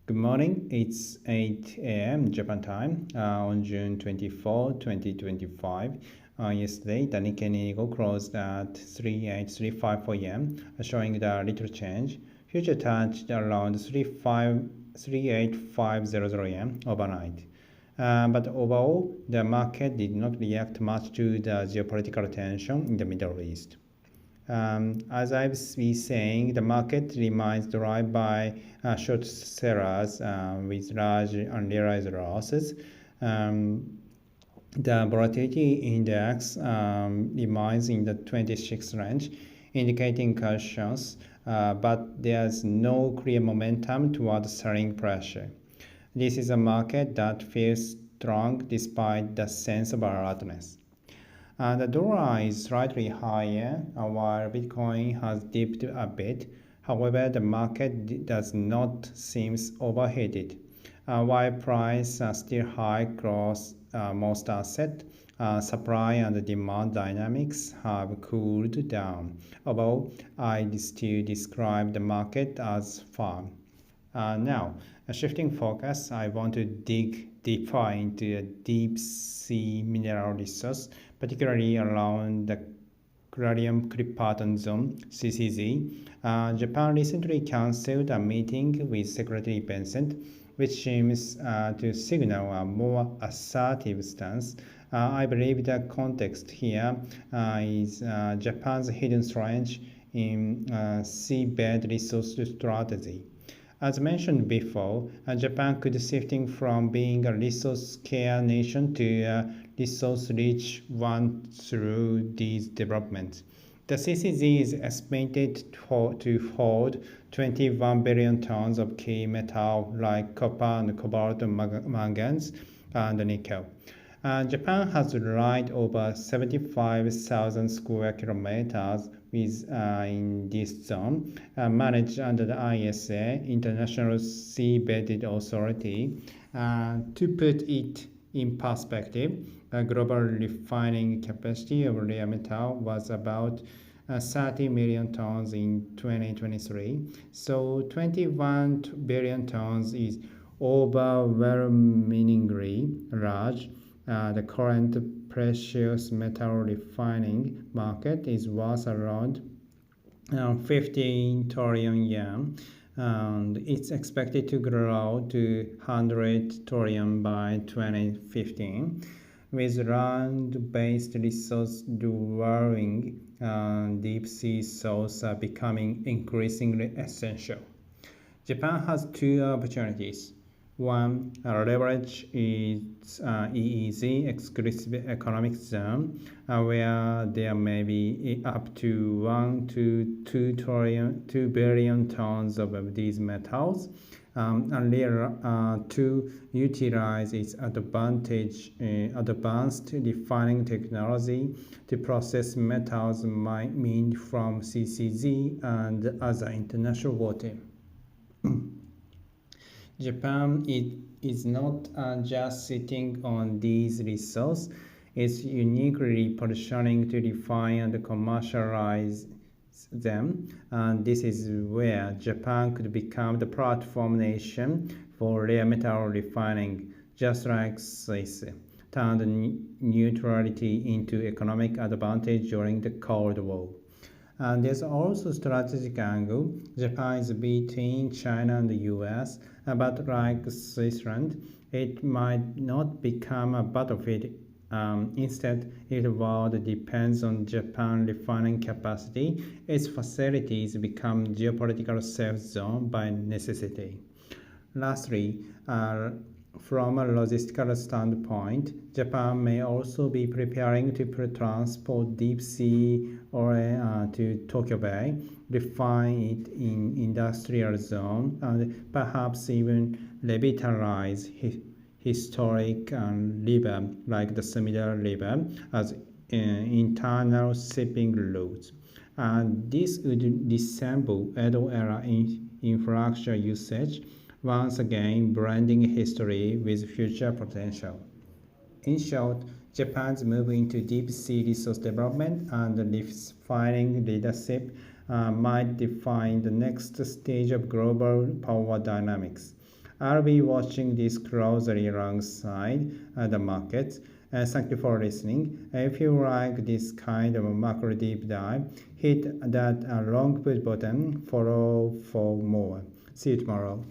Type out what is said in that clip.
Good morning. It's 8 a.m. Japan time on June 24, 2025. Yesterday, the Nikkei closed at 3834 yen, showing the little change. Future touched around 38500 yen overnight. But overall, the market did not react much to the geopolitical tension in the Middle East. As I've been saying, the market remains driven by short sellers with large unrealized losses. Um, the volatility index remains in the 26 range, indicating cautions, but there's no clear momentum toward selling pressure. This is a market that feels strong despite the sense of alertness. The dollar is slightly higher, while Bitcoin has dipped a bit. However, the market does not seem overheated. While prices are still high across most assets, supply and demand dynamics have cooled down, although I still describe the market as firm. Now, shifting focus, I want to dig deeper into a deep sea mineral resource, particularly around the Clarion-Clipperton zone (CCZ). Japan recently cancelled a meeting with Secretary Vincent, which seems to signal a more assertive stance. I believe the context here is Japan's hidden strength in seabed resource strategy. As mentioned before, Japan could shifting from being a resource-scarce nation to a resource-rich one through these developments. The CCZ is estimated to hold 21 billion tons of key metal like copper and cobalt, manganese, and nickel. Japan has right over 75,000 square kilometers in this zone, managed under the ISA, International Seabed Authority. To put it in perspective, global refining capacity of rare metal was about 30 million tons in 2023. So 21 billion tons is overwhelmingly large. The current precious metal refining market is worth around 15 trillion yen, and it's expected to grow to 100 trillion by 2015, with land-based resource dwelling and deep-sea sources becoming increasingly essential. Japan has two opportunities. One, leverage its EEZ exclusive economic zone, where there may be up to 1 to 2 billion tons of these metals, and to utilize its advanced refining technology to process metals mined from CCZ and other international water. Japan is not just sitting on these resources, it's uniquely positioning to refine and commercialize them. And this is where Japan could become the platform nation for rare metal refining, just like Swiss turned neutrality into economic advantage during the Cold War. And there's also strategic angle. Japan is between China and the US, but like Switzerland, it might not become a battlefield. Instead, its world depends on Japan's refining capacity. Its facilities become geopolitical safe zone by necessity. Lastly, from a logistical standpoint, Japan may also be preparing to transport deep sea ore to Tokyo Bay, refine it in industrial zone, and perhaps even revitalize historic river like the Sumida River as internal shipping routes. And this would resemble Edo-era infrastructure usage, once again blending history with future potential. In short, Japan's move into deep sea resource development and refining leadership might define the next stage of global power dynamics. I'll be watching this closely alongside the markets. Thank you for listening. If you like this kind of macro deep dive, hit that long put button, follow for more. See you tomorrow.